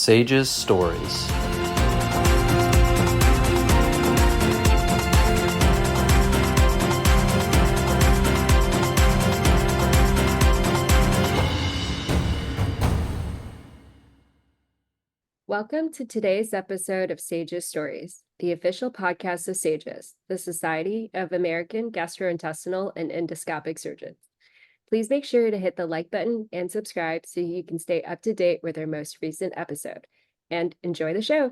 SAGES Stories. Welcome to today's episode of SAGES Stories, the official podcast of SAGES, the Society of American Gastrointestinal and Endoscopic Surgeons. Please make sure to hit the like button and subscribe so you can stay up to date with our most recent episode. And enjoy the show.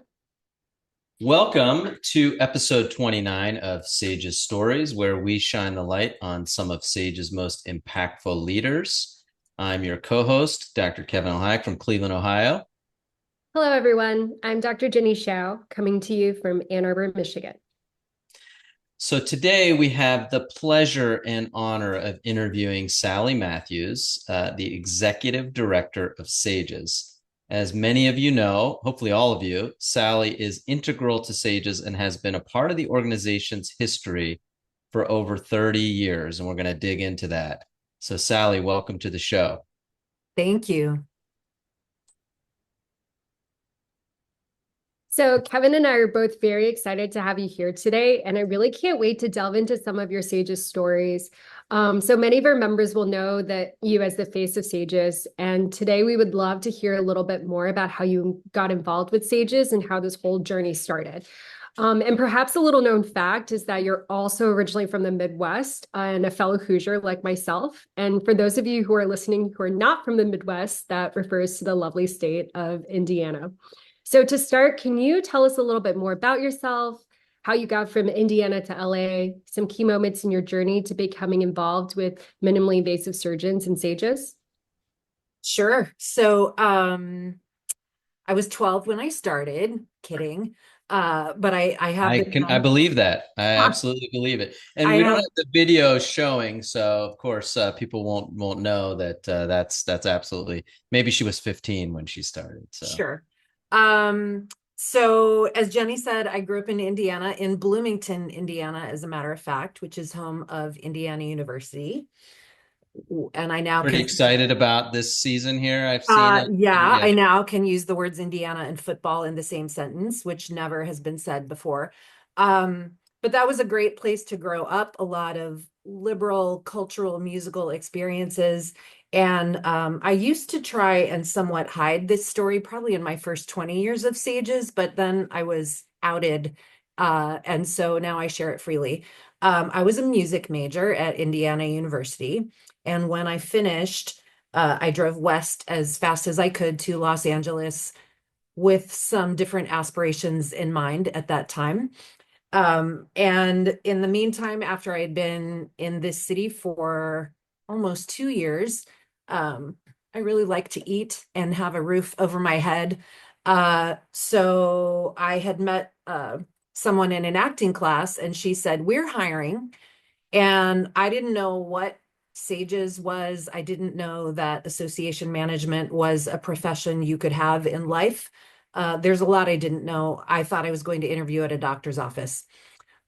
Welcome to episode 29 of SAGES Stories, where we shine the light on some of SAGES' most impactful leaders. I'm your co-host, Dr. Kevin El-Hayek from Cleveland, Ohio. Hello, everyone. I'm Dr. Jenny Shao, coming to you from Ann Arbor, Michigan. So today we have the pleasure and honor of interviewing Sallie Matthews, the Executive Director of SAGES. As many of you know, hopefully all of you, Sallie is integral to SAGES and has been a part of the organization's history for over 30 years, and we're going to dig into that. So Sallie, welcome to the show. Thank you. So Kevin and I are both very excited to have you here today, and I really can't wait to delve into some of your SAGES stories. So many of our members will know that you as the face of SAGES, and today we would love to hear a little bit more about how you got involved with SAGES and how this whole journey started. And perhaps a little known fact is that you're also originally from the Midwest and a fellow Hoosier like myself. And for those of you who are listening who are not from the Midwest, that refers to the lovely state of Indiana. So to start, can you tell us a little bit more about yourself, how you got from Indiana to LA, some key moments in your journey to becoming involved with minimally invasive surgeons and SAGES? Sure. So I was 12 when I started. Kidding. But I believe that. I absolutely believe it. And we don't have the video showing, so of course people won't know that that's absolutely, maybe she was 15 when she started. So sure. So as Jenny said, I grew up in Indiana, in Bloomington, Indiana, as a matter of fact, which is home of Indiana University. And I now pretty excited about this season here. I've seen it. Yeah, I now can use the words Indiana and football in the same sentence, which never has been said before. But that was a great place to grow up, a lot of liberal, cultural, musical experiences. And I used to try and somewhat hide this story probably in my first 20 years of SAGES, but then I was outed. And so now I share it freely. I was a music major at Indiana University. And when I finished, I drove west as fast as I could to Los Angeles with some different aspirations in mind at that time. And in the meantime, after I had been in this city for almost 2 years, I really like to eat and have a roof over my head. So I had met someone in an acting class, and she said, "We're hiring." And I didn't know what SAGES was. I didn't know that association management was a profession you could have in life. There's a lot I didn't know. I thought I was going to interview at a doctor's office.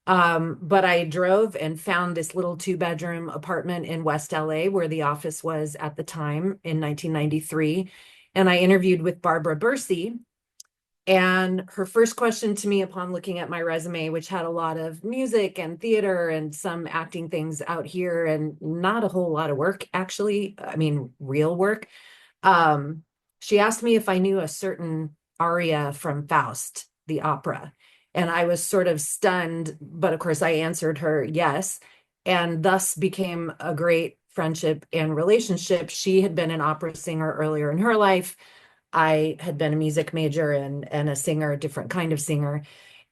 But I drove and found this little 2-bedroom apartment in West LA where the office was at the time in 1993. And I interviewed with Barbara Bursey. And her first question to me upon looking at my resume, which had a lot of music and theater and some acting things out here and not a whole lot of work, actually, I mean, real work. She asked me if I knew a certain aria from Faust, the opera. And I was sort of stunned, but of course I answered her yes, and thus became a great friendship and relationship. She had been an opera singer earlier in her life. I had been a music major and a singer, a different kind of singer.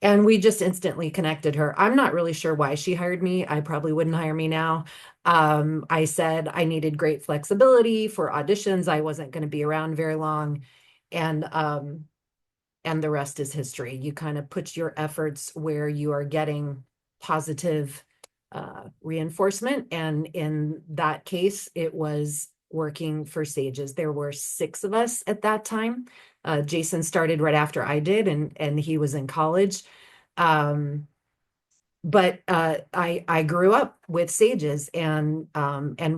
And we just instantly connected her. I'm not really sure why she hired me. I probably wouldn't hire me now. I said I needed great flexibility for auditions. I wasn't going to be around very long. And the rest is history. You kind of put your efforts where you are getting positive reinforcement. And in that case, it was working for SAGES. There were 6 of us at that time. Jason started right after I did, and he was in college. But I grew up with SAGES and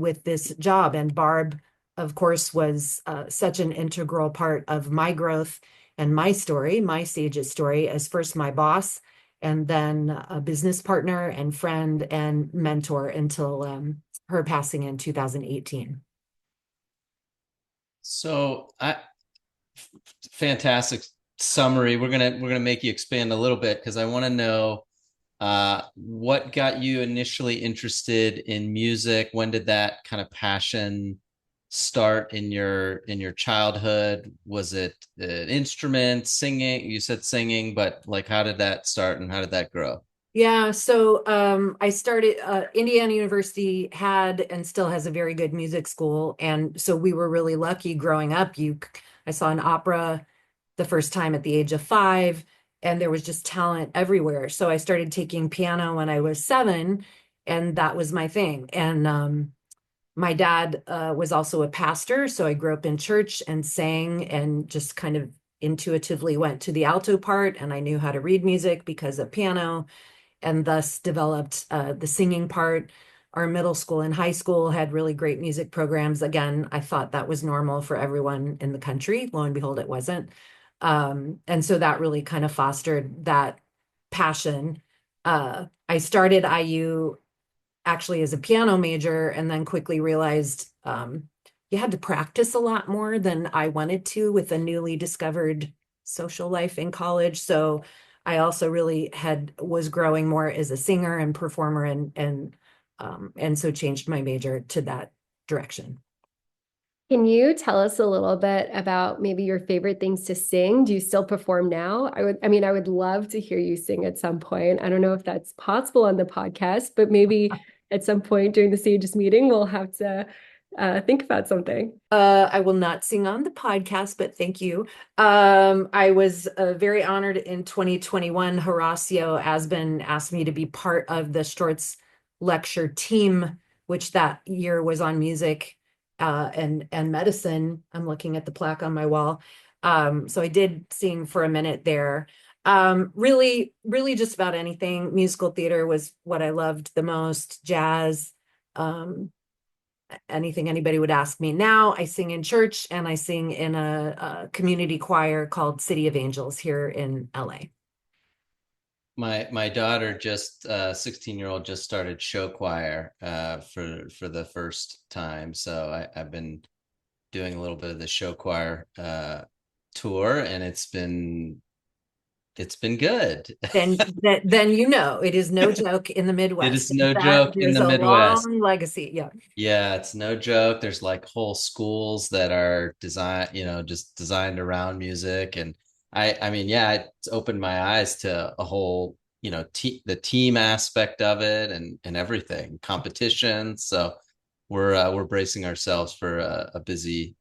with this job. And Barb, of course, was such an integral part of my growth and my story, my SAGES story, as first my boss and then a business partner and friend and mentor until her passing in 2018. So fantastic summary. We're gonna make you expand a little bit because I want to know what got you initially interested in music. When did that kind of passion start in your childhood? Was it an instrument, singing? You said singing, but like how did that start and how did that grow? Yeah, so I started Indiana University had and still has a very good music school, and so we were really lucky growing up. I saw an opera the first time at the age of 5, and there was just talent everywhere. So I started taking piano when I was 7, and that was my thing. And my dad was also a pastor, so I grew up in church and sang and just kind of intuitively went to the alto part, and I knew how to read music because of piano and thus developed the singing part. Our middle school and high school had really great music programs. Again, I thought that was normal for everyone in the country. Lo and behold, it wasn't. And so that really kind of fostered that passion. I started IU actually as a piano major and then quickly realized you had to practice a lot more than I wanted to with a newly discovered social life in college. So I also really was growing more as a singer and performer and so changed my major to that direction. Can you tell us a little bit about maybe your favorite things to sing? Do you still perform now? I would love to hear you sing at some point. I don't know if that's possible on the podcast, but maybe at some point during the SAGES meeting, we'll have to think about something. I will not sing on the podcast, but thank you. I was very honored in 2021. Horacio Asbin asked me to be part of the Storts lecture team, which that year was on music and medicine. I'm looking at the plaque on my wall. So I did sing for a minute there. Really, really just about anything. Musical theater was what I loved the most, jazz. Anything anybody would ask me. Now I sing in church and I sing in a community choir called City of Angels here in LA. My daughter just 16-year-old just started show choir for the first time. So I've been doing a little bit of the show choir tour and it's been good. Then you know it is no joke in the It Midwest. is no That joke in there's the a Midwest. long legacy. Yeah. Yeah, it's no joke. There's like whole schools that are designed, just designed around music. And I mean, yeah, it's opened my eyes to a whole, the team aspect of it and everything, competition. So we're bracing ourselves for a busy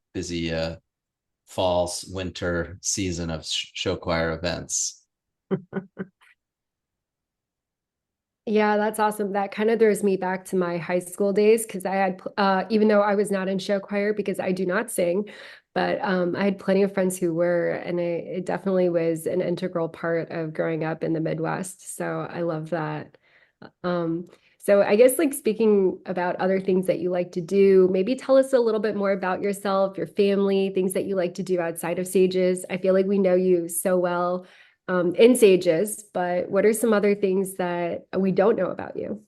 fall, winter season of show choir events. Yeah, that's awesome. That kind of throws me back to my high school days because I had, even though I was not in show choir because I do not sing, but I had plenty of friends who were, and it definitely was an integral part of growing up in the Midwest. So I love that. Um, so I guess like speaking about other things that you like to do, maybe tell us a little bit more about yourself, your family, things that you like to do outside of SAGES. I feel like we know you so well in SAGES, but what are some other things that we don't know about you?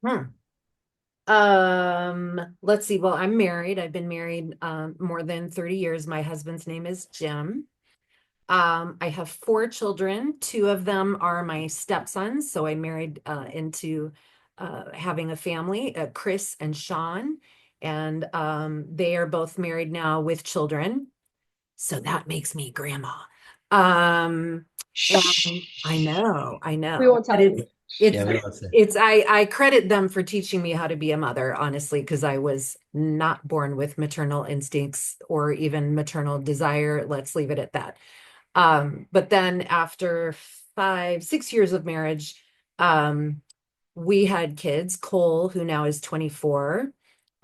Hmm. Let's see. Well, I'm married. I've been married more than 30 years. My husband's name is Jim. I have 4 children. 2 of them are my stepsons. So I married into having a family, Chris and Sean, and they are both married now with children. So that makes me grandma. Um, and I We know, won't but tell you. it's, Yeah, we don't say. I credit them for teaching me how to be a mother, honestly, because I was not born with maternal instincts or even maternal desire. Let's leave it at that. But then after 5, 6 years of marriage, we had kids, Cole, who now is 24,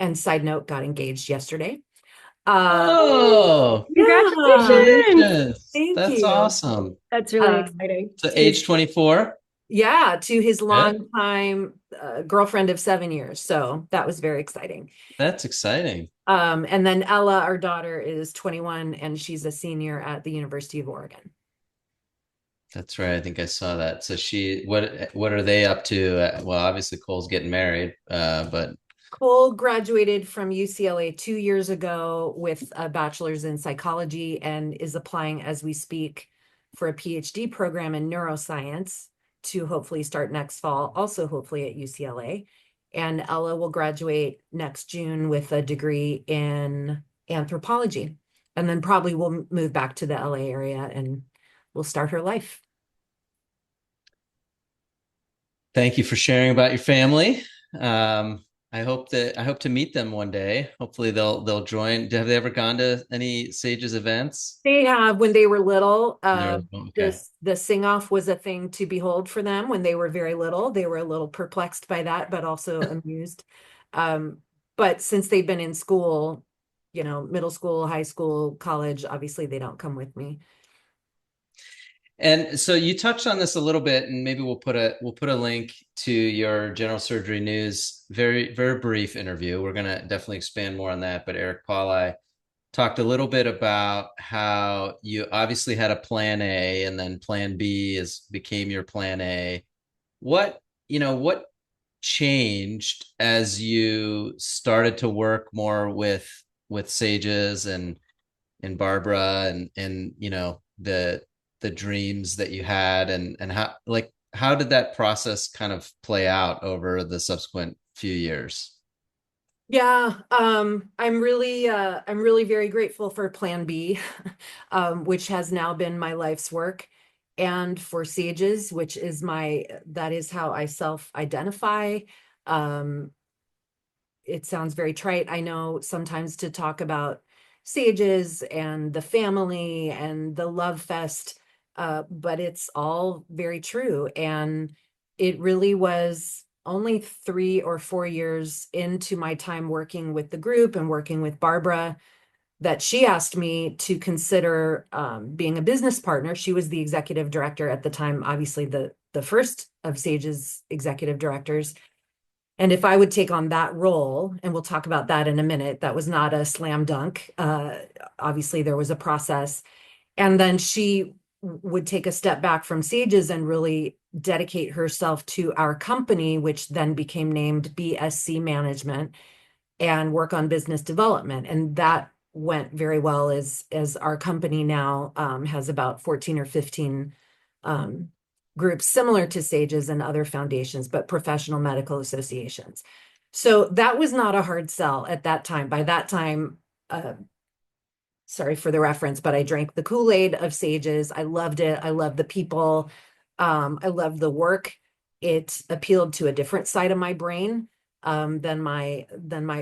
and side note, got engaged yesterday. Uh, Oh, yeah, Congratulations. congratulations. thank That's you. awesome. That's really Um, exciting. So age 24. yeah, to his Good. longtime girlfriend of 7 years. So that was very exciting. That's exciting. And then Ella, our daughter, is 21 and she's a senior at the University of Oregon. That's right. I think I saw that. So what are they up to? Well, obviously Cole's getting married, but Cole graduated from UCLA 2 years ago with a bachelor's in psychology and is applying as we speak for a PhD program in neuroscience to hopefully start next fall, also hopefully at UCLA. And Ella will graduate next June with a degree in anthropology. And then probably will move back to the LA area and will start her life. thank you for sharing about your family. Um, I hope to meet them one day. Hopefully they'll join. Have they ever gone to any Sages events? They have when they were little. Okay. The sing off was a thing to behold for them when they were very little. They were a little perplexed by that, but also amused. Um, but since they've been in school, middle school, high school, college, obviously they don't come with me. And so you touched on this a little bit, and maybe we'll put a link to your general surgery news, very brief interview. We're gonna definitely expand more on that. But Eric Pauli talked a little bit about how you obviously had a plan A, and then plan B became your plan A. What, what changed as you started to work more with Sages and Barbara and the dreams that you had and how did that process kind of play out over the subsequent few years? Yeah, I'm really very grateful for Plan B, which has now been my life's work, and for SAGES, that is how I self-identify. Um, it sounds very trite. I know sometimes to talk about SAGES and the family and the love fest, but it's all very true. And it really was only 3 or 4 years into my time working with the group and working with Barbara that she asked me to consider being a business partner. She was the executive director at the time, obviously the first of SAGES executive directors. And if I would take on that role, and we'll talk about that in a minute, that was not a slam dunk. Obviously, there was a process. And then she would take a step back from SAGES and really dedicate herself to our company, which then became named BSC Management, and work on business development. And that went very well as our company now has about 14 or 15 um, groups similar to SAGES and other foundations, but professional medical associations. So that was not a hard sell at that time. By that time, sorry for the reference, but I drank the Kool-Aid of SAGES. I loved it. I loved the people. I loved the work. It appealed to a different side of my brain than my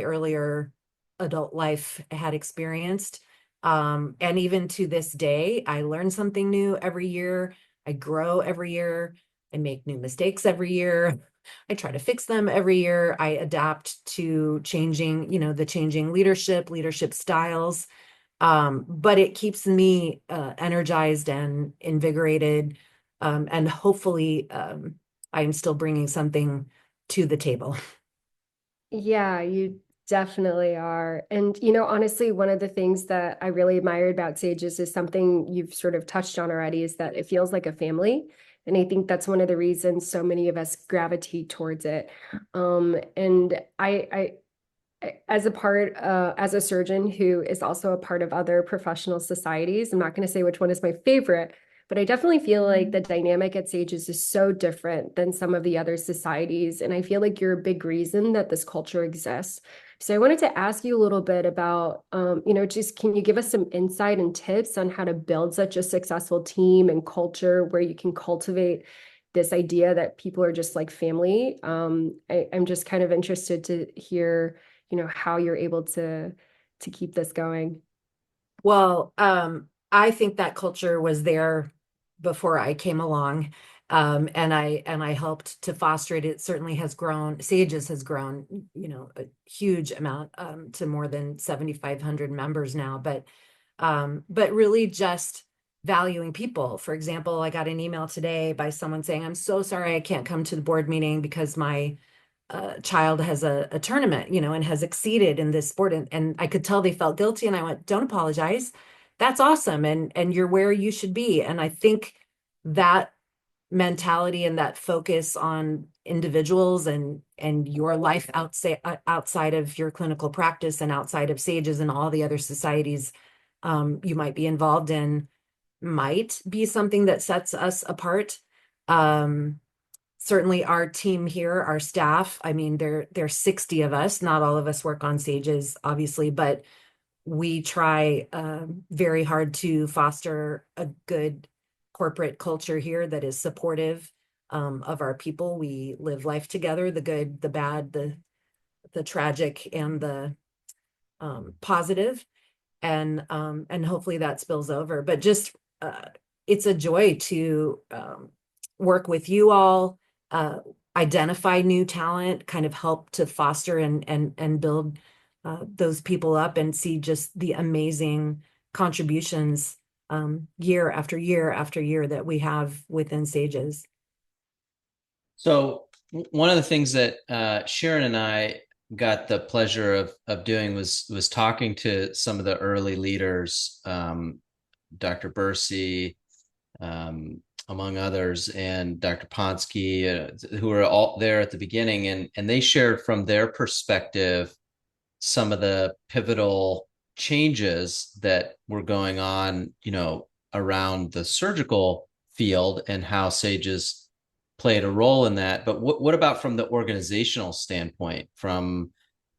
earlier adult life had experienced. And even to this day, I learn something new every year. I grow every year. I make new mistakes every year. I try to fix them every year. I adapt to changing, the changing leadership styles. But it keeps me energized and invigorated. And hopefully, I'm still bringing something to the table. Yeah, you definitely are. And, honestly, one of the things that I really admired about Sages is something you've sort of touched on already, is that it feels like a family. And I think that's one of the reasons so many of us gravitate towards it. And as as a surgeon who is also a part of other professional societies, I'm not going to say which one is my favorite, but I definitely feel like the dynamic at SAGES is so different than some of the other societies. And I feel like you're a big reason that this culture exists. So I wanted to ask you a little bit about, just can you give us some insight and tips on how to build such a successful team and culture where you can cultivate this idea that people are just like family? I'm just kind of interested to hear how you're able to keep this going. Well, I think that culture was there before I came along. And I helped to foster it. It certainly has grown. SAGES has grown, a huge amount to more than 7,500 members now. But really just valuing people. For example, I got an email today by someone saying, "I'm so sorry I can't come to the board meeting because my child has a tournament, and has exceeded in this sport." And I could tell they felt guilty. And I went, "Don't apologize. That's awesome. And you're where you should be." And I think that mentality and that focus on individuals and your life outside of your clinical practice and outside of SAGES and all the other societies you might be involved in might be something that sets us apart. Certainly our team here, our staff, I mean, there's 60 of us. Not all of us work on SAGES, obviously, but we try very hard to foster a good corporate culture here that is supportive of our people. We live life together, the good, the bad, the tragic, and the positive, and hopefully that spills over. But just it's a joy to work with you all, identify new talent, kind of help to foster and build those people up, and see just the amazing contributions year after year after year that we have within SAGES. So one of the things that Sharon and I got the pleasure of doing was talking to some of the early leaders, Dr. Bursey, among others, and Dr. Ponsky, who were all there at the beginning, and they shared from their perspective some of the pivotal changes that were going on, around the surgical field and how SAGES played a role in that. But what about from the organizational standpoint, from,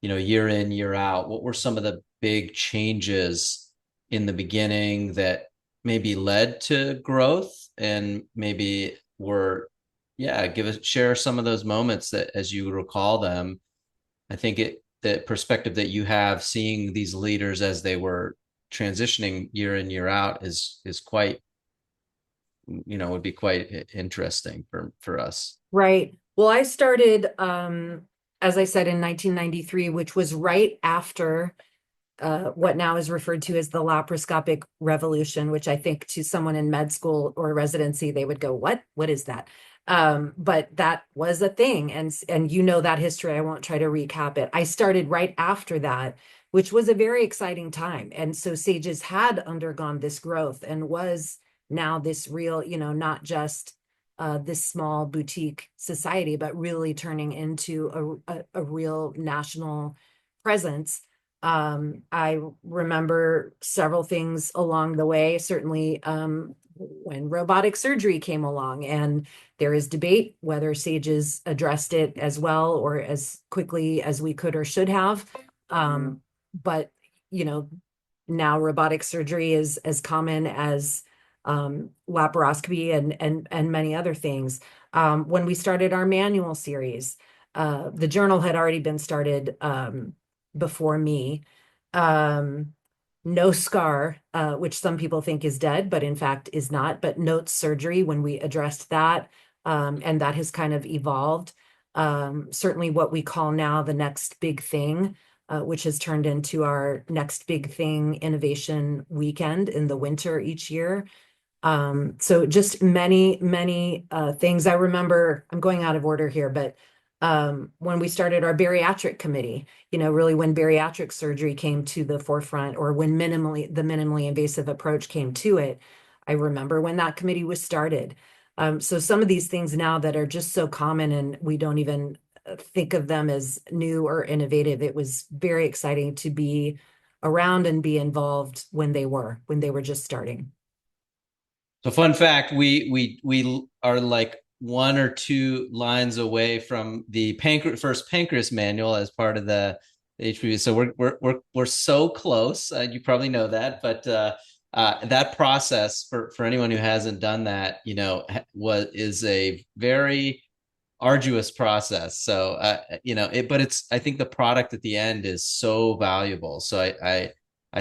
year in, year out? What were some of the big changes in the beginning that maybe led to growth, and maybe share some of those moments that, as you recall them? I think the perspective that you have, seeing these leaders as they were transitioning year in, year out, is quite, would be quite interesting for us. Right. Well, I started, as I said, in 1993, which was right after what now is referred to as the laparoscopic revolution, which I think to someone in med school or residency, they would go, what is that? But that was a thing. And that history, I won't try to recap it. I started right after that, which was a very exciting time. And so SAGES had undergone this growth and was now this real, not just this small boutique society, but really turning into a real national presence. I remember several things along the way, certainly when robotic surgery came along, and there is debate whether SAGES addressed it as well or as quickly as we could or should have. But, now robotic surgery is as common as laparoscopy and many other things. When we started our manual series, the journal had already been started before me. No scar, which some people think is dead, but in fact is not, but notes surgery, when we addressed that, and that has kind of evolved. Certainly what we call now the next big thing, which has turned into our next big thing innovation weekend in the winter each year. So just many, many things. I remember, I'm going out of order here, but when we started our bariatric committee, really when bariatric surgery came to the forefront, or when the minimally invasive approach came to it, I remember when that committee was started. So some of these things now that are just so common and we don't even think of them as new or innovative, it was very exciting to be around and be involved when they were just starting. So fun fact, we are like one or two lines away from the first pancreas manual as part of the HPV. So we're so close. You probably know that, but that process for anyone who hasn't done that, is a very arduous process. So but I think the product at the end is so valuable. So I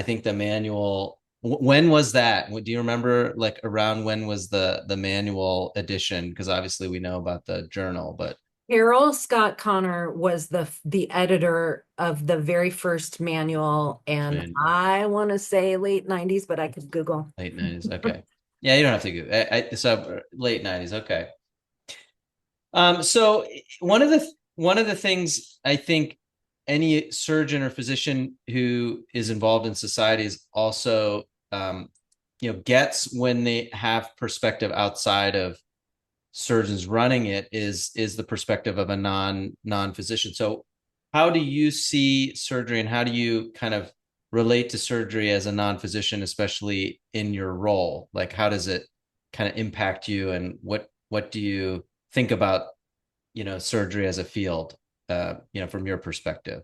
think the manual. When was that? Do you remember, like, around when was the manual edition? Because obviously we know about the journal, but Carol Scott Connor was the editor of the very first manual, and I want to say late 90s, but I could Google. Late 90s. Okay. Yeah, you don't have to go. So late 90s. Okay. So one of the things I think any surgeon or physician who is involved in society is also gets when they have perspective outside of surgeons running it is the perspective of a non-physician. So how do you see surgery, and how do you kind of relate to surgery as a non-physician, especially in your role? Like, how does it kind of impact you, and what do you think about surgery as a field, from your perspective?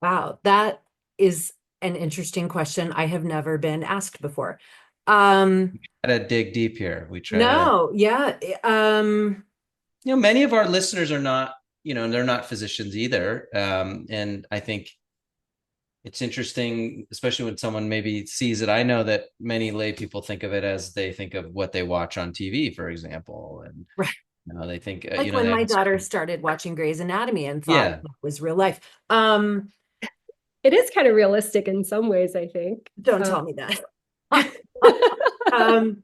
Wow, that is an interesting question. I have never been asked before. Um, Try to dig deep here. We try to, no, yeah. many of our listeners are not, they're not physicians either. And I think it's interesting, especially when someone maybe sees it. I know that many lay people think of it as they think of what they watch on TV, for example. And, Right. they think, Like they when have my this, daughter started watching Grey's Anatomy and thought yeah. it was real life. Um, It is kind of realistic in some ways, I think. don't tell me that. Um, Um,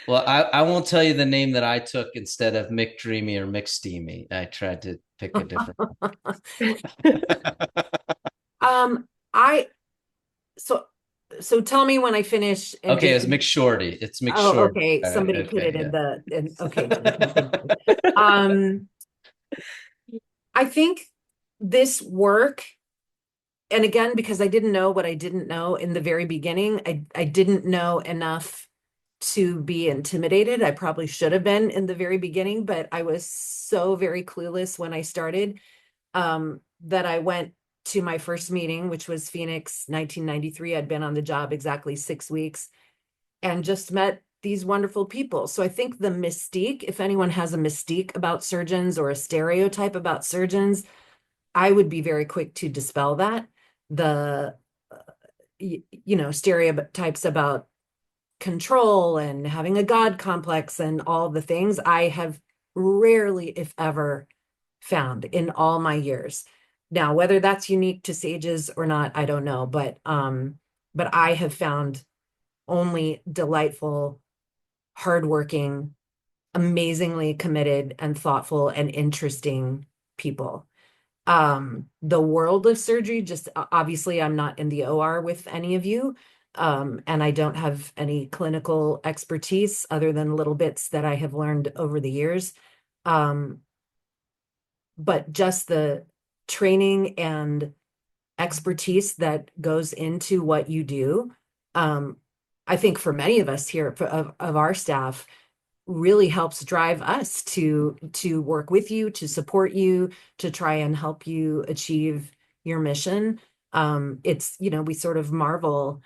Well, I won't tell you the name that I took instead of McDreamy or McSteamy. I tried to pick a different um, I so so tell me when I finish and Okay, just it's McShorty. It's oh, McShorty. okay. Somebody put Okay, it in yeah. okay. Thank you. Um, I think this work, and again, because I didn't know what I didn't know in the very beginning, I didn't know enough to be intimidated. I probably should have been in the very beginning, but I was so very clueless when I started, that I went to my first meeting, which was Phoenix 1993. I'd been on the job exactly 6 weeks and just met these wonderful people. So I think the mystique, if anyone has a mystique about surgeons or a stereotype about surgeons, I would be very quick to dispel that. The stereotypes about control and having a God complex and all the things I have rarely, if ever, found in all my years. Now, whether that's unique to SAGES or not, I don't know, but I have found only delightful, hardworking, amazingly committed and thoughtful and interesting people. The world of surgery, just obviously I'm not in the OR with any of you. And I don't have any clinical expertise other than little bits that I have learned over the years. Um, but just the training and expertise that goes into what you do. I think for many of us here of our staff really helps drive us to work with you, to support you, to try and help you achieve your mission. It's, we sort of marvel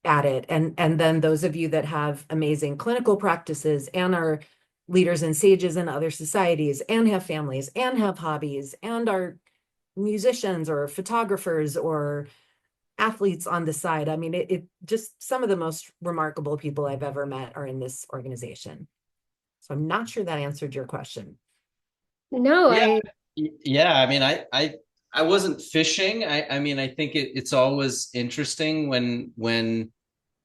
at it. And then those of you that have amazing clinical practices and are leaders in SAGES and other societies and have families and have hobbies and are musicians or photographers or athletes on the side. I mean, it just some of the most remarkable people I've ever met are in this organization. So I'm not sure that answered your question. no, Yeah, yeah. I mean, I wasn't fishing. I mean, I think it's always interesting when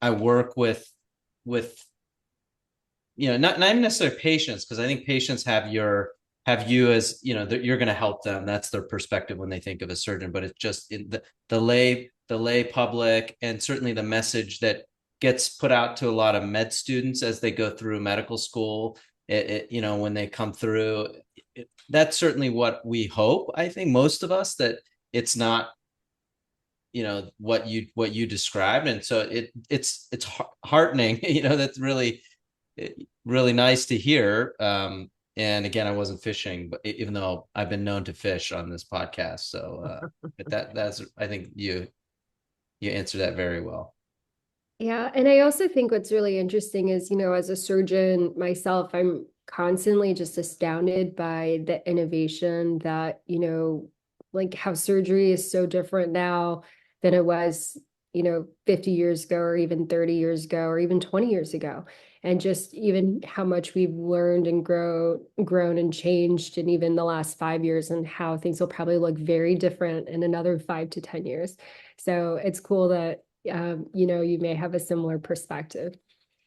I work with not even necessarily patients, because I think patients have you as that you're going to help them. That's their perspective when they think of a surgeon. But it's just in the lay public, and certainly the message that gets put out to a lot of med students as they go through medical school. When they come through, that's certainly what we hope. I think most of us, that it's not what you described, and so it's heartening. That's really nice to hear. And again, I wasn't fishing, but even though I've been known to fish on this podcast. So but that's, I think you answered that very well. yeah. And I also think what's really interesting is, as a surgeon myself, I'm constantly just astounded by the innovation that, like how surgery is so different now than it was, 50 years ago, or even 30 years ago, or even 20 years ago. And just even how much we've learned and grown and changed in even the last 5 years, and how things will probably look very different in another 5 to 10 years. So it's cool that you may have a similar perspective.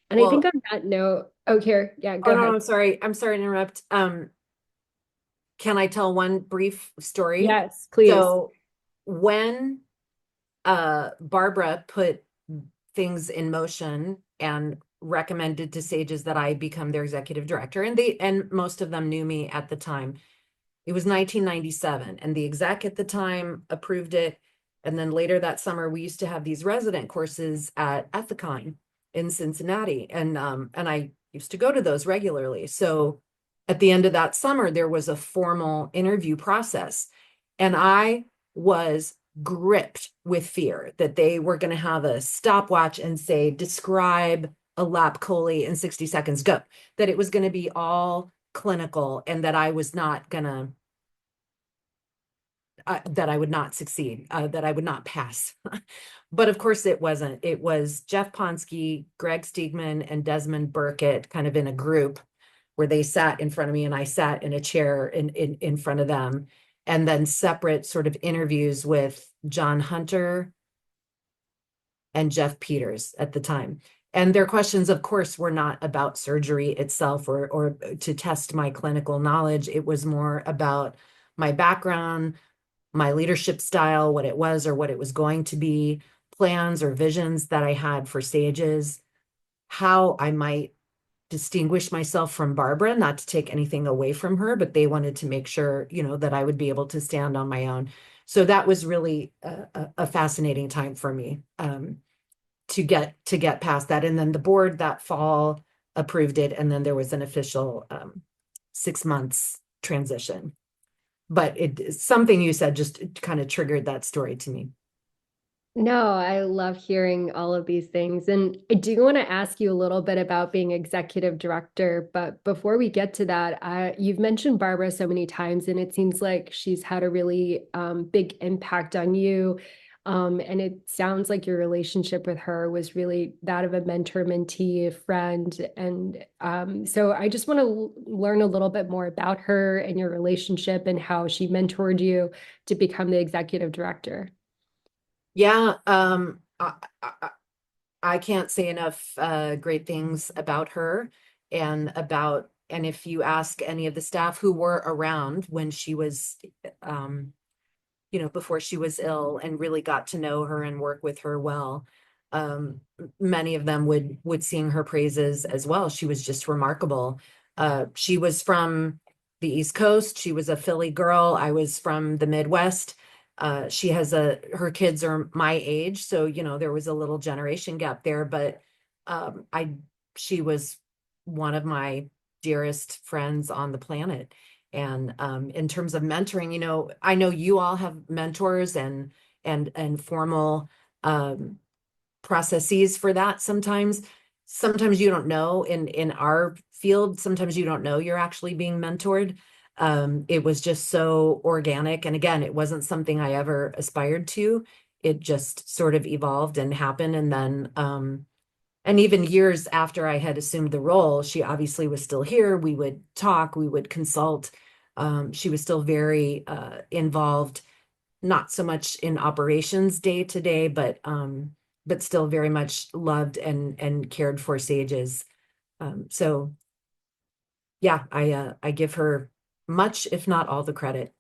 And I think Well, on that note, oh, here, yeah, oh go no, ahead. I'm sorry. I'm sorry to interrupt. Can I tell one brief story? Yes, please. So when Barbara put things in motion and recommended to SAGES that I become their executive director. And most of them knew me at the time. It was 1997, and the exec at the time approved it. And then later that summer, we used to have these resident courses at Ethicon in Cincinnati, and I used to go to those regularly. So at the end of that summer, there was a formal interview process, and I was gripped with fear that they were going to have a stopwatch and say, describe a lap chole in 60 seconds, go. That it was going to be all clinical, and that I was not gonna, that I would not succeed, that I would not pass. But of course it wasn't. It was Jeff Ponsky, Greg Stiegman, and Desmond Burkett kind of in a group where they sat in front of me and I sat in a chair in front of them. And then separate sort of interviews with John Hunter and Jeff Peters at the time. And their questions, of course, were not about surgery itself or to test my clinical knowledge. It was more about my background, my leadership style, what it was or what it was going to be, plans or visions that I had for SAGES, how I might distinguish myself from Barbara, not to take anything away from her, but they wanted to make sure, that I would be able to stand on my own. So that was really a fascinating time for me. To get past that. And then the board that fall approved it. And then there was an official 6 months transition. But something you said just kind of triggered that story to me. No, I love hearing all of these things. And I do want to ask you a little bit about being executive director. But before we get to that, you've mentioned Barbara so many times, and it seems like she's had a really big impact on you. And it sounds like your relationship with her was really that of a mentor, mentee, a friend. And so I just want to learn a little bit more about her and your relationship and how she mentored you to become the executive director. Yeah, I can't say enough great things about her and if you ask any of the staff who were around when she was, before she was ill and really got to know her and work with her well, many of them would sing her praises as well. She was just remarkable. She was from the East Coast. She was a Philly girl. I was from the Midwest. Her kids are my age, so there was a little generation gap there, but she was one of my dearest friends on the planet. And in terms of mentoring, I know you all have mentors and formal processes for that. Sometimes you don't know. In our field, sometimes you don't know you're actually being mentored. It was just so organic. And again, it wasn't something I ever aspired to. It just sort of evolved and happened. And then, and even years after I had assumed the role, she obviously was still here. We would talk, we would consult. She was still very involved, not so much in operations day to day, but still very much loved and cared for SAGES. So yeah, I give her much, if not all, the credit.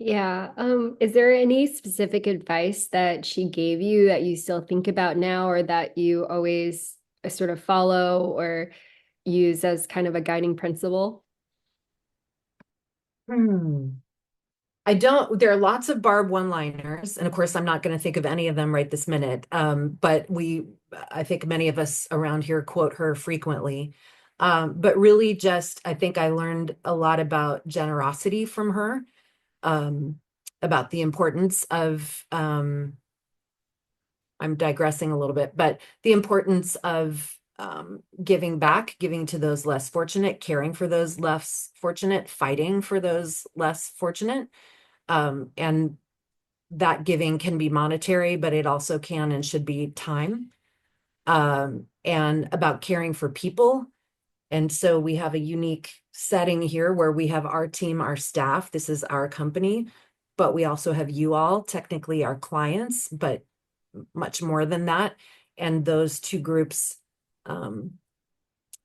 Yeah. Is there any specific advice that she gave you that you still think about now or that you always sort of follow or use as kind of a guiding principle? There are lots of Barb one-liners, and of course, I'm not going to think of any of them right this minute. But I think many of us around here quote her frequently. But really I think I learned a lot about generosity from her, about the importance of, I'm digressing a little bit, but the importance of giving back, giving to those less fortunate, caring for those less fortunate, fighting for those less fortunate. And that giving can be monetary, but it also can and should be time. And about caring for people. And so we have a unique setting here where we have our team, our staff. This is our company, but we also have you all, technically our clients, but much more than that. And those two groups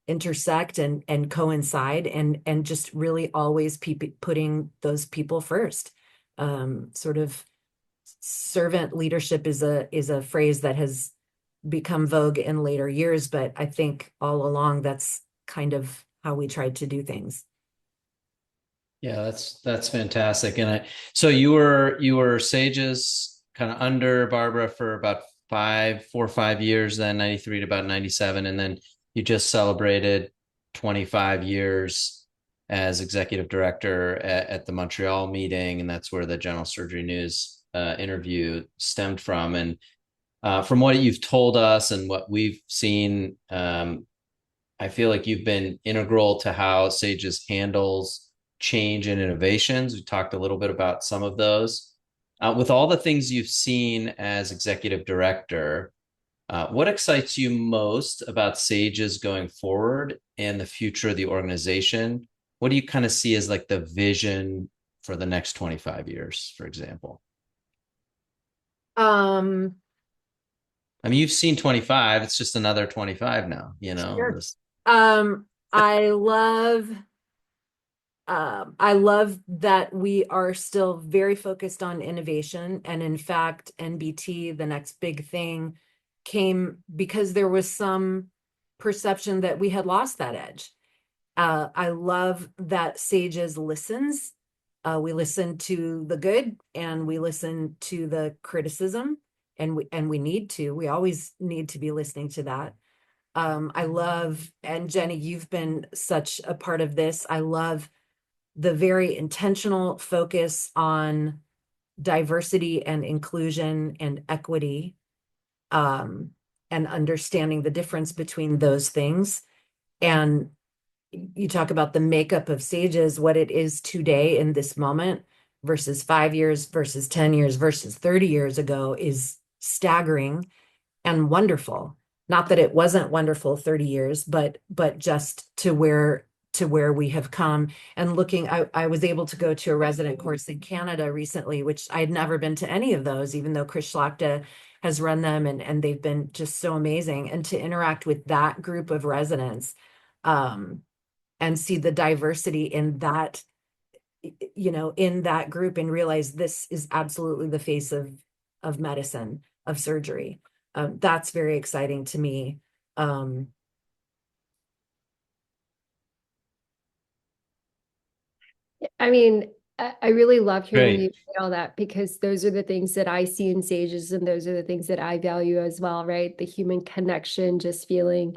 intersect and coincide and just really always putting those people first. Sort of servant leadership is a phrase that has become vogue in later years, but I think all along that's kind of how we tried to do things. Yeah, that's fantastic. So you were Sages kind of under Barbara for about 4 or 5 years, then 93 to about 97, and then you just celebrated 25 years as executive director at the Montreal meeting, and that's where the General Surgery News interview stemmed from. And from what you've told us and what we've seen, I feel like you've been integral to how Sages handles change and innovations. We talked a little bit about some of those. With all the things you've seen as executive director, what excites you most about Sages going forward and the future of the organization? What do you kind of see as like the vision for the next 25 years, for example? Um, I mean, you've seen 25, it's just another 25 now, sure. this. I love I love that we are still very focused on innovation. And in fact, NBT, the next big thing, came because there was some perception that we had lost that edge. I love that SAGES listens. We listen to the good and we listen to the criticism, and we need to. We always need to be listening to that. I love, and Jenny, you've been such a part of this. I love the very intentional focus on diversity and inclusion and equity, and understanding the difference between those things. And you talk about the makeup of SAGES, what it is today in this moment versus 5 years versus 10 years versus 30 years ago is staggering and wonderful. Not that it wasn't wonderful 30 years, but just to where we have come. And looking, I was able to go to a resident course in Canada recently, which I had never been to any of those, even though Chris Schlachta has run them, and they've been just so amazing. And to interact with that group of residents, and see the diversity in that, in that group, and realize this is absolutely the face of medicine, of surgery. That's very exciting to me. I mean, I really love hearing you Great. say all that, because those are the things that I see in SAGES, and those are the things that I value as well, right? The human connection, just feeling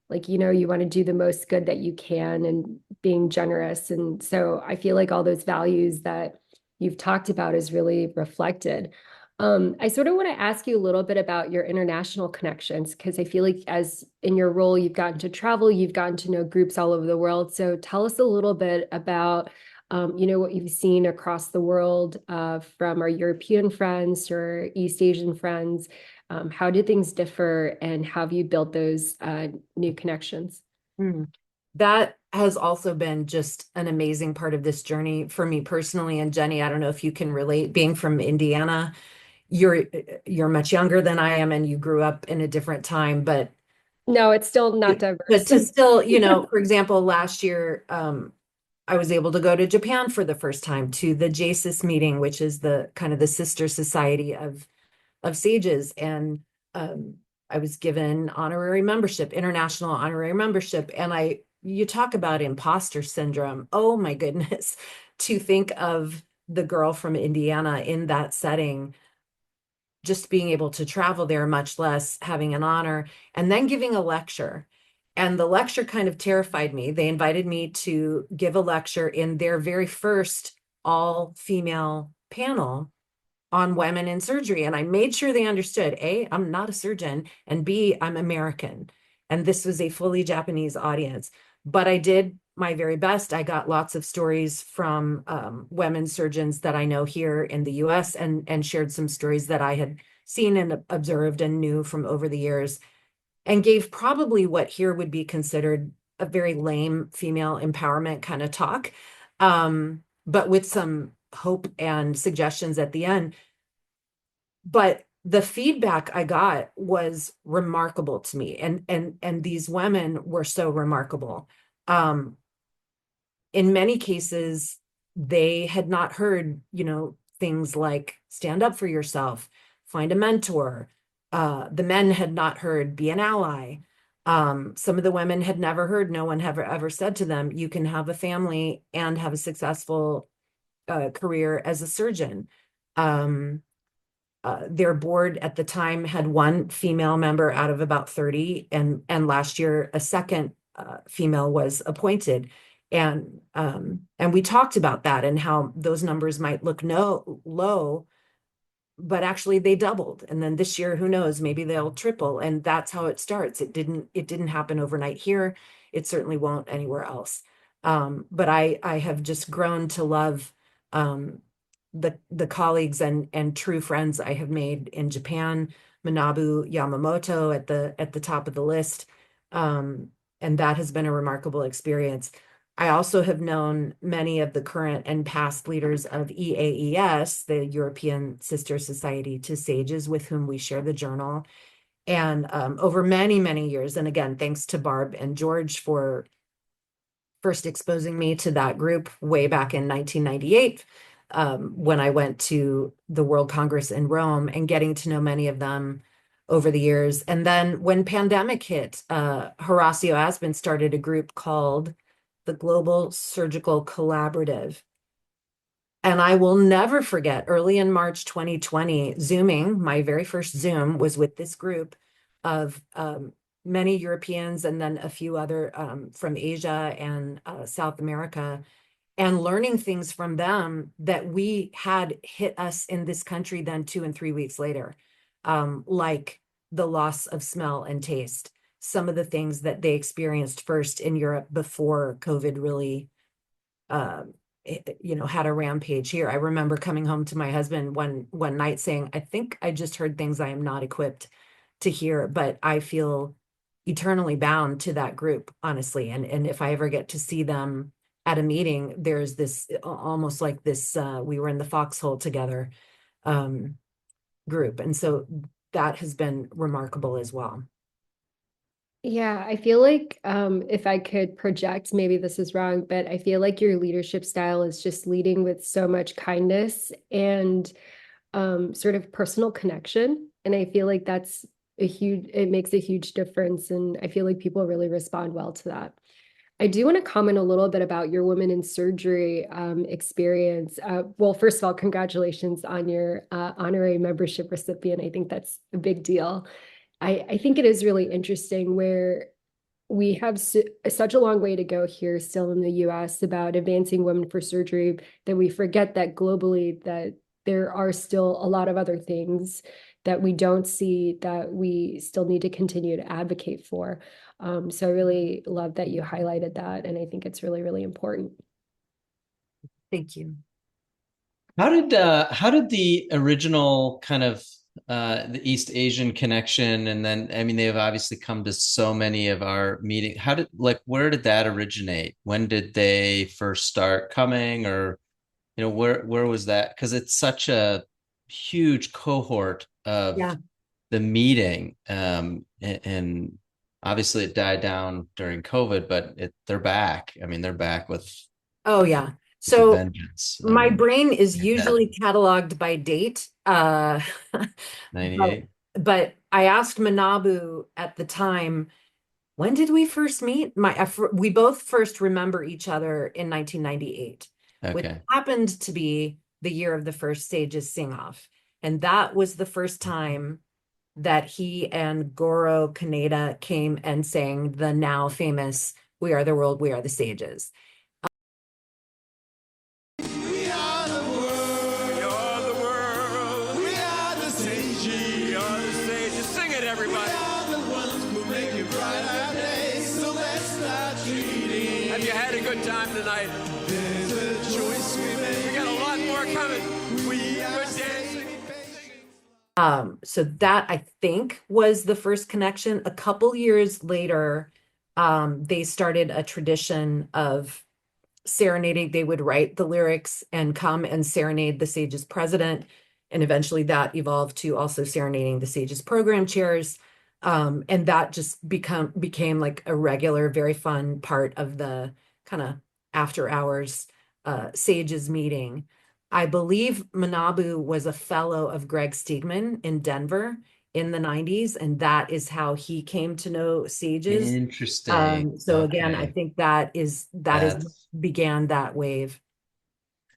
like, you want to do the most good that you can, and being generous. And so I feel like all those values that you've talked about is really reflected. I sort of want to ask you a little bit about your international connections, because I feel like as in your role, you've gotten to travel, you've gotten to know groups all over the world. So tell us a little bit about what you've seen across the world, from our European friends or East Asian friends. How do things differ, and how have you built those new connections? That has also been just an amazing part of this journey for me personally. And Jenny, I don't know if you can relate, being from Indiana. You're much younger than I am, and you grew up in a different time, but No, it's still not but diverse. to still, for example, last year, I was able to go to Japan for the first time, to the JASIS meeting, which is the kind of the sister society of SAGES. And I was given honorary membership, international honorary membership. And you talk about imposter syndrome. Oh my goodness. To think of the girl from Indiana in that setting, just being able to travel there, much less having an honor, and then giving a lecture. And the lecture kind of terrified me. They invited me to give a lecture in their very first all-female panel on women in surgery. And I made sure they understood, A, I'm not a surgeon, and B, I'm American. And this was a fully Japanese audience. But I did my very best. I got lots of stories from women surgeons that I know here in the US, and shared some stories that I had seen and observed and knew from over the years, and gave probably what here would be considered a very lame female empowerment kind of talk, but with some hope and suggestions at the end. But the feedback I got was remarkable to me, and these women were so remarkable. In many cases, they had not heard, things like stand up for yourself, find a mentor, The men had not heard "Be an Ally." Some of the women had never heard, no one ever said to them, "You can have a family and have a successful career as a surgeon." Um, their board at the time had one female member out of about 30, and last year a second female was appointed. And we talked about that and how those numbers might look low, but actually they doubled. And then this year, who knows, maybe they'll triple. And that's how it starts. It didn't happen overnight here. It certainly won't anywhere else. But I have just grown to love the colleagues and true friends I have made in Japan. Manabu Yamamoto at the top of the list. And that has been a remarkable experience. I also have known many of the current and past leaders of EAES, the European Sister Society to SAGES, with whom we share the journal. And over many, many years, and again, thanks to Barb and George for first exposing me to that group way back in 1998, when I went to the World Congress in Rome, and getting to know many of them over the years. And then when pandemic hit, Horacio Asbin started a group called the Global Surgical Collaborative. And I will never forget, early in March 2020, Zooming, my very first Zoom was with this group of many Europeans and then a few other from Asia and South America, and learning things from them that we had hit us in this country then 2 and 3 weeks later, like the loss of smell and taste, some of the things that they experienced first in Europe before COVID really had a rampage here. I remember coming home to my husband one night saying, "I think I just heard things I am not equipped to hear, but I feel eternally bound to that group, honestly." And if I ever get to see them at a meeting, there's this almost like this we were in the foxhole together group. And so that has been remarkable as well. Yeah, I feel like if I could project, maybe this is wrong, but I feel like your leadership style is just leading with so much kindness and sort of personal connection. And I feel like it makes a huge difference. And I feel like people really respond well to that. I do want to comment a little bit about your women in surgery experience. Well, first of all, congratulations on your honorary membership recipient. I think that's a big deal. I think it is really interesting where we have such a long way to go here still in the US about advancing women for surgery that we forget that globally that there are still a lot of other things that we don't see that we still need to continue to advocate for. So I really love that you highlighted that, and I think it's really, really important. Thank you. How did the original kind of the East Asian connection, and then I mean they've obviously come to so many of our meetings. Where did that originate? When did they first start coming, or where was that? Because it's such a huge cohort of Yeah. the meeting, and obviously it died down during COVID, but they're back. I mean, they're back with Oh, yeah. a So vengeance. my brain is Yeah. usually cataloged by date. But 98. but I asked Manabu at the time, when did we first meet? We both first remember each other in 1998, which Okay. happened to be the year of the first SAGES sing-off. And that was the first time that he and Goro Kaneda came and sang the now famous "We Are the World, We Are the SAGES." Have you had a good time tonight? There's a choice we made. We got a lot more coming. We're dancing. So that I think was the first connection. A couple years later, they started a tradition of serenading. They would write the lyrics and come and serenade the SAGES president. And eventually that evolved to also serenading the SAGES program chairs. And that just became like a regular, very fun part of the kind of after hours SAGES meeting. I believe Manabu was a fellow of Greg Stigman in Denver, in the 90s, and that is how he came to know SAGES. Interesting. So again, I Okay. think that is That's began that wave.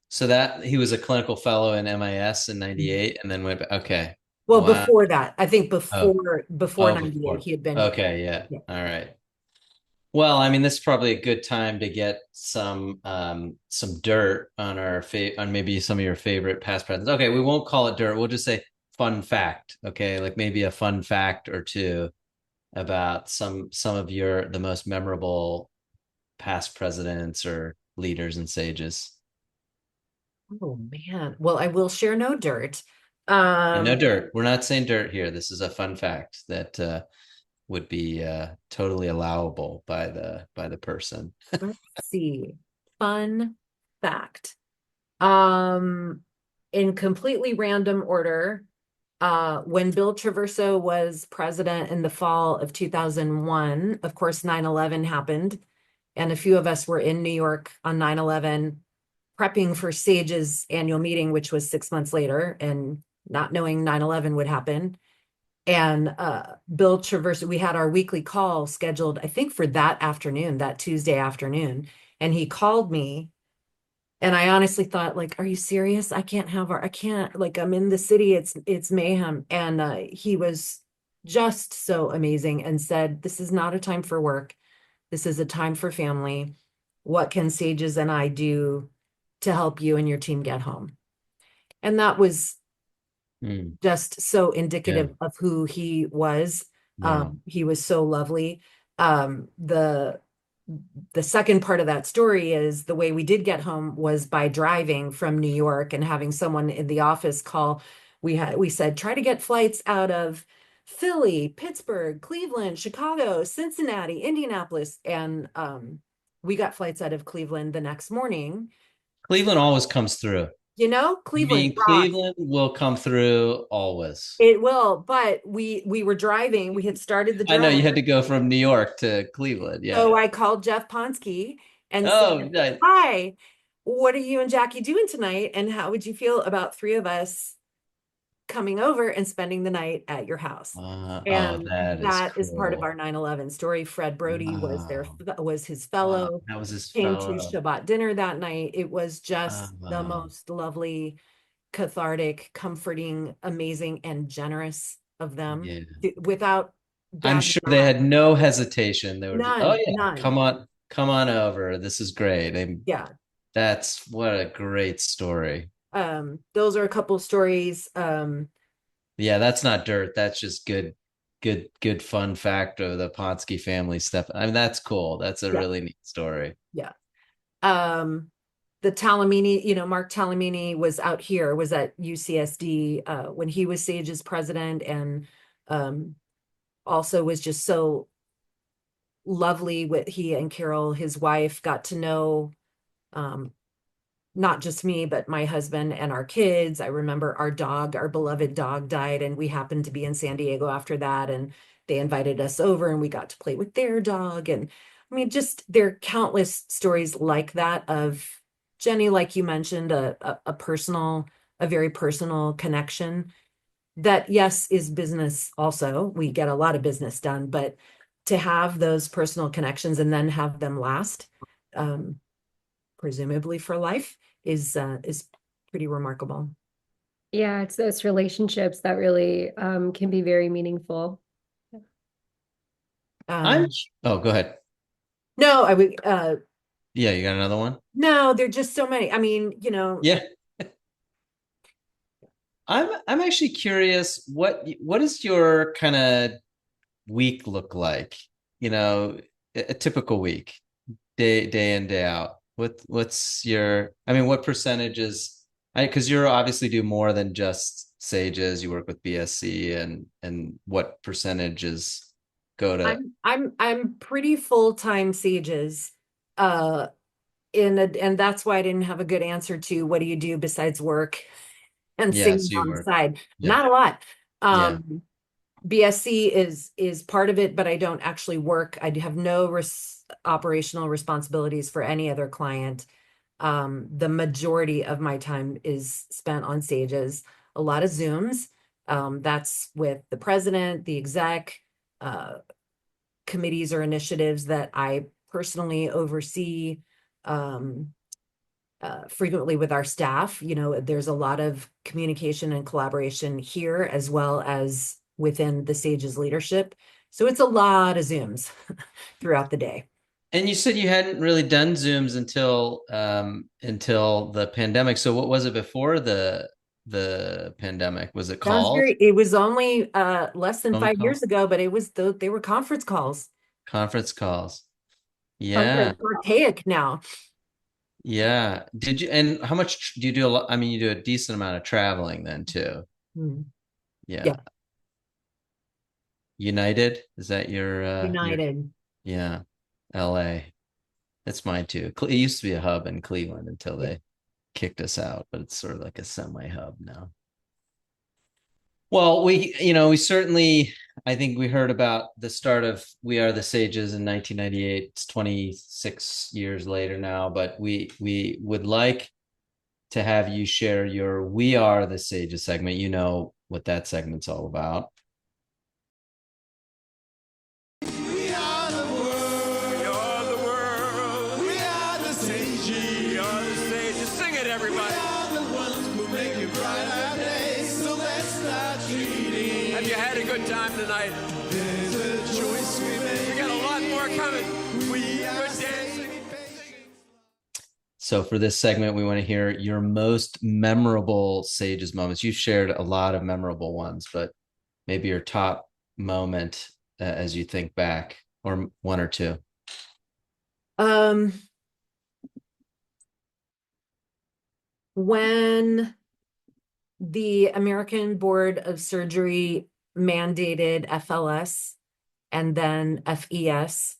so that he was a clinical fellow in MIS in 98 and then went back. Okay. Well, Wow. before that, I think Oh, before oh, 98, before. he had been here. Okay, yeah. Yeah. All right. Well, I mean, this is probably a good time to get some dirt on on maybe some of your favorite past presidents. Okay, we won't call it dirt. We'll just say fun fact. Okay, like maybe a fun fact or two about some of the most memorable past presidents or leaders and sages. Oh man. Well, I will share no dirt. And no Um, dirt. We're not saying dirt here. This is a fun fact that would be totally allowable by the person. let's see. Fun fact. Um, in completely random order, when Bill Traverso was president in the fall of 2001, of course, 9/11 happened. And a few of us were in New York on 9/11, prepping for SAGE's annual meeting, which was 6 months later, and not knowing 9/11 would happen. And Bill Traverso, we had our weekly call scheduled, I think, for that afternoon, that Tuesday afternoon. And he called me, and I honestly thought, like, are you serious? I can't, like, I'm in the city, it's mayhem. And he was just so amazing and said, this is not a time for work. This is a time for family. What can Sages and I do to help you and your team get home? And that was Mm, just so yeah. indicative of who he was. Wow. He was so lovely. The second part of that story is the way we did get home was by driving from New York and having someone in the office call. We said, try to get flights out of Philly, Pittsburgh, Cleveland, Chicago, Cincinnati, Indianapolis. And we got flights out of Cleveland the next morning. Cleveland always comes through. You know, I Cleveland mean, rocks. Cleveland will come through always. It will, but we were driving. We had started the I know you drive. had to go from New York to Cleveland. So Yeah. I called Jeff Ponsky and Oh, said, nice. hi, what are you and Jackie doing tonight? And how would you feel about three of us coming over and spending the night at your house? Oh, And that is that is part of our cool. 9/11 story. Fred Brody Wow. was his Wow. fellow, That was his came to fellow. Shabbat dinner that night. It was Oh, just the wow. most lovely, cathartic, comforting, amazing, and generous of them Yeah. without I'm batting sure an they eye. had no hesitation. They were just, oh None, yeah, none. come on over. This is great. Yeah. That's what a great story. Those are a couple stories. Yeah, that's not dirt. That's just good fun fact of the Ponsky family stuff. I mean, that's cool. That's a Yeah, really neat story. yeah. Um, the Talamini, Mark Talamini was out here, was at UCSD when he was SAGE's president, and um, also was just so lovely with he and Carol, his wife, got to know um, not just me, but my husband and our kids. I remember our beloved dog died, and we happened to be in San Diego after that. And they invited us over and we got to play with their dog. And I mean, just there are countless stories like that of Jenny, like you mentioned, a very personal connection that, yes, is business also. We get a lot of business done, but to have those personal connections and then have them last, um, presumably for life, is pretty remarkable. Yeah, it's those relationships that really can be very meaningful. I'm Um, oh, go ahead. no, I would Yeah, you got another one? no, there are just so many. I mean, Yeah. I'm actually curious what does your kind of week look like? You know, a typical week, day in, day out. What's your I mean, what percentages because you're obviously do more than just Sages, you work with BSC and what percentages go to I'm pretty full-time Sages. Uh and that's why I didn't have a good answer to what do you do besides work and yeah, singing so you on the work. side. Yeah. Not a lot. Yeah. BSC is part of it, but I don't actually work. I have no operational responsibilities for any other client. The majority of my time is spent on Sages, a lot of Zooms, That's with the president, the exec, committees or initiatives that I personally oversee, frequently with our staff. There's a lot of communication and collaboration here as well as within the SAGES leadership. So it's a lot of Zooms throughout the day. And you said you hadn't really done Zooms until the pandemic. So what was it before the pandemic? Was it calls? It was only less than Phone 5 years calls? ago, but they were conference calls. Conference calls. Sometimes Yeah. archaic now. Yeah. Did you, and how much do you do a lot? I mean, you do a decent amount of traveling then too. Hmm. Yeah. Yeah, United, is that your United. yeah, LA. That's mine too. It used to be a hub in Cleveland until Yeah. they kicked us out, but it's sort of like a semi-hub now. Well, we certainly, I think we heard about the start of We Are the Sages in 1998. It's 26 years later now, but we would like to have you share your We Are the Sages segment. You know what that segment's all about. We are the world. We are the world. We are the sages. We are the sages. Sing it, everybody. We are the ones who make it brighter days. So let's start treating. Have you had a good time tonight? There's a choice we make. We got a lot more coming. We are dancing. So for this segment, we want to hear your most memorable Sages moments. You've shared a lot of memorable ones, but maybe your top moment as you think back, or one or two. When the American Board of Surgery mandated FLS and then FES,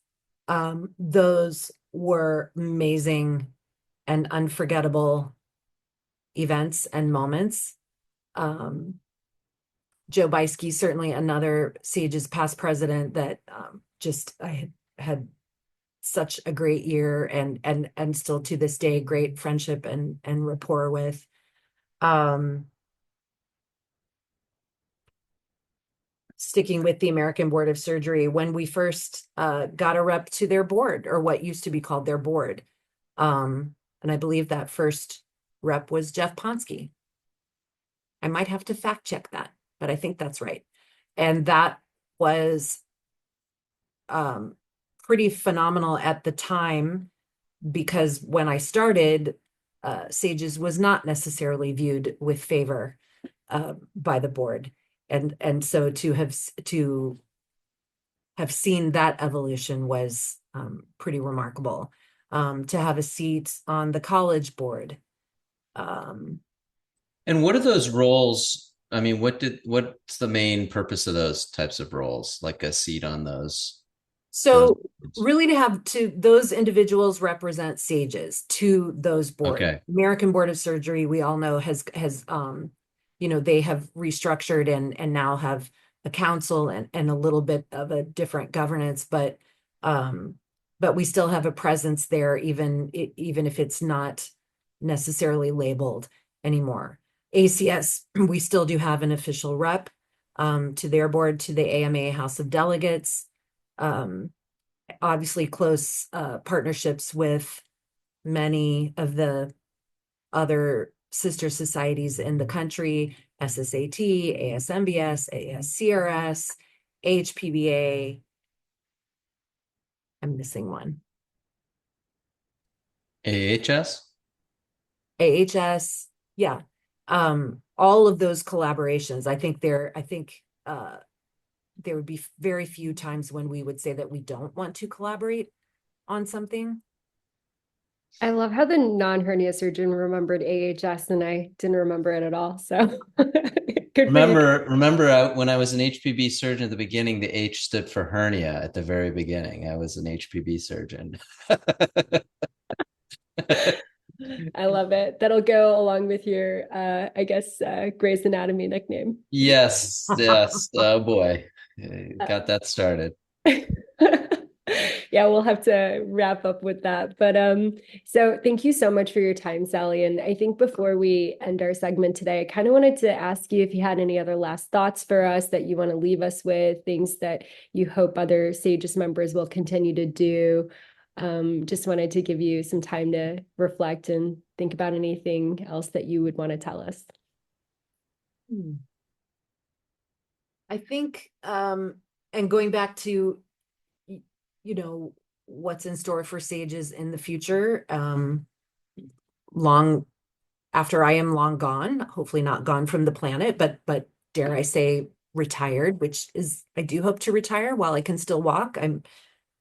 those were amazing and unforgettable events and moments. Joe Beiske, certainly another SAGES past president that I had such a great year and still to this day great friendship and rapport with. Sticking with the American Board of Surgery, when we first got a rep to their board, or what used to be called their board, and I believe that first rep was Jeff Ponsky. I might have to fact check that, but I think that's right. And that was pretty phenomenal at the time, because when I started, SAGES was not necessarily viewed with favor by the board. And so to have seen that evolution was pretty remarkable. To have a seat on the college board. And what are those roles? I mean, what's the main purpose of those types of roles, like a seat on those? So really to have those individuals represent SAGES to those boards. Okay. American Board of Surgery, we all know has they have restructured and now have a council and a little bit of a different governance, but we still have a presence there, even if it's not necessarily labeled anymore. ACS, we still do have an official rep to their board, to the AMA House of Delegates. Obviously close partnerships with many of the other sister societies in the country: SSAT, ASMBS, ASCRS, HPBA. I'm missing one. AHS? AHS, yeah. All of those collaborations, I think there would be very few times when we would say that we don't want to collaborate on something. I love how the non-hernia surgeon remembered AHS and I didn't remember it at all. So good remember when I was an HPB surgeon at the beginning, the H stood for hernia at the very beginning. I was an HPB surgeon. I love it. That'll go along with your, Grey's Anatomy nickname. Yes. Oh boy. Got that started. Yeah, we'll have to wrap up with that. But so thank you so much for your time, Sallie. And I think before we end our segment today, I kind of wanted to ask you if you had any other last thoughts for us that you want to leave us with, things that you hope other SAGES members will continue to do. Just wanted to give you some time to reflect and think about anything else that you would want to tell us. I think, and going back to, what's in store for SAGES in the future, long after I am long gone, hopefully not gone from the planet, but dare I say retired, which is, I do hope to retire while I can still walk. I'm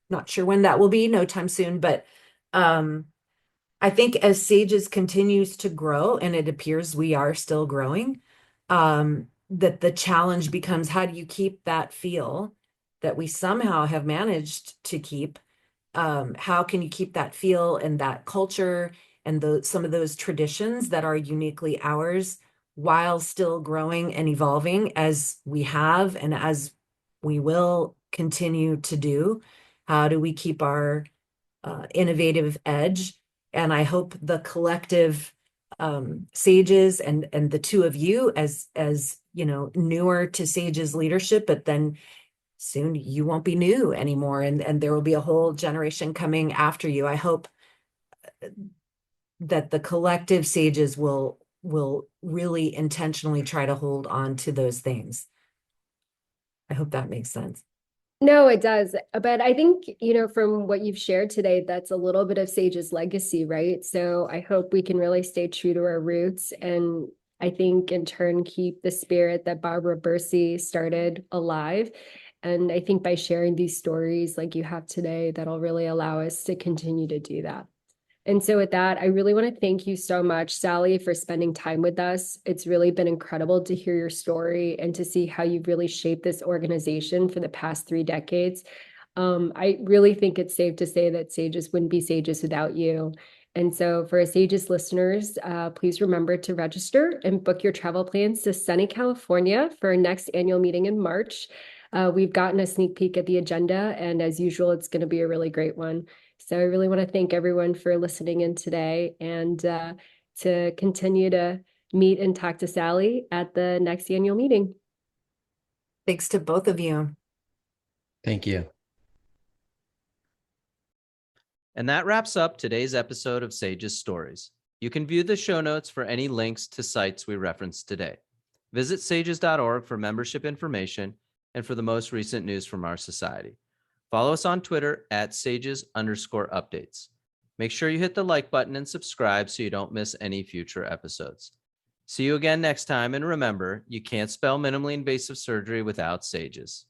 not sure when that will be, no time soon, but I think as SAGES continues to grow, and it appears we are still growing, that the challenge becomes, how do you keep that feel that we somehow have managed to keep? How can you keep that feel and that culture and some of those traditions that are uniquely ours while still growing and evolving as we have and as we will continue to do? How do we keep our innovative edge? And I hope the collective SAGES and the two of you as newer to SAGES leadership, but then soon you won't be new anymore, and there will be a whole generation coming after you. I hope that the collective SAGES will really intentionally try to hold on to those things. I hope that makes sense. No, it does. But I think, from what you've shared today, that's a little bit of SAGE's legacy, right? So I hope we can really stay true to our roots. And I think in turn, keep the spirit that Barbara Bursey started alive. And I think by sharing these stories like you have today, that'll really allow us to continue to do that. And so with that, I really want to thank you so much, Sallie, for spending time with us. It's really been incredible to hear your story and to see how you've really shaped this organization for the past 3 decades. I really think it's safe to say that SAGES wouldn't be SAGES without you. And so for SAGES listeners, please remember to register and book your travel plans to sunny California for our next annual meeting in March. We've gotten a sneak peek at the agenda, and as usual, it's going to be a really great one. So I really want to thank everyone for listening in today, and to continue to meet and talk to Sallie at the next annual meeting. Thanks to both of you. Thank you. And that wraps up today's episode of SAGES Stories. You can view the show notes for any links to sites we referenced today. Visit sages.org for membership information and for the most recent news from our society. Follow us on Twitter at @SAGES_updates. Make sure you hit the like button and subscribe so you don't miss any future episodes. See you again next time, and remember, you can't spell minimally invasive surgery without SAGES.